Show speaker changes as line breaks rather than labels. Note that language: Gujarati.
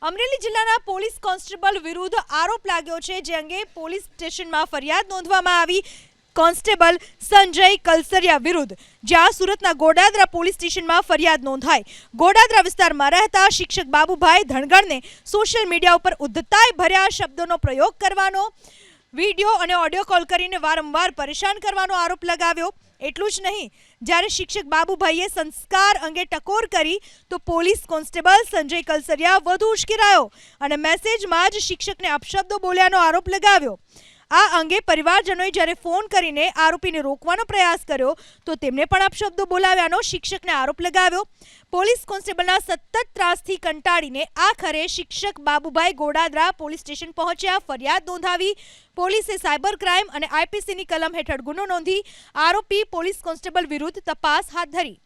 અમરેલી જિલ્લાના પોલીસ કોન્સ્ટેબલ વિરુદ્ધ આરોપ લાગ્યો છે, જે અંગે પોલીસ સ્ટેશનમાં ફરિયાદ નોંધવામાં આવી કોન્સ્ટેબલ સંજય કલસરિયા વિરુદ્ધ, જ્યાં સુરતના ગોડાદરા પોલીસ સ્ટેશનમાં ફરિયાદ નોંધાઈ। ગોડાદરા વિસ્તારમાં રહેતા શિક્ષક બાબુભાઈ ધણગણને સોશિયલ મીડિયા ઉપર ઉદ્ધતાઈ ભર્યા શબ્દોનો પ્રયોગ કરવાનો, વિડીયો અને ઓડિયો કોલ કરીને વારંવાર પરેશાન કરવાનો આરોપ લગાવ્યો। એટલું જ નહીં, જ્યારે શિક્ષક બાબુભાઈએ સંસ્કાર અંગે ટકોર કરી તો પોલીસ કોન્સ્ટેબલ સંજય કલસરિયા વધુ ઉશ્કેરાયો અને મેસેજમાં જ શિક્ષકને અપશબ્દો બોલ્યાનો આરોપ લગાવ્યો। આ અંગે પરિવારજનોએ જ્યારે ફોન કરીને આરોપીને રોકવાનો પ્રયાસ કર્યો તો તેમને પણ અપશબ્દો બોલાવ્યાનો શિક્ષકને આરોપ લગાવ્યો। પોલીસ કોન્સ્ટેબલના સતત ત્રાસથી કંટાળીને આખરે શિક્ષક બાબુભાઈ ગોડાદરા પોલીસ સ્ટેશન પહોંચ્યા, ફરિયાદ નોંધાવી। પોલીસે સાયબર ક્રાઇમ અને આઈપીસીની કલમ હેઠળ ગુનો નોંધી આરોપી પોલીસ કોન્સ્ટેબલ વિરુદ્ધ તપાસ હાથ ધરી।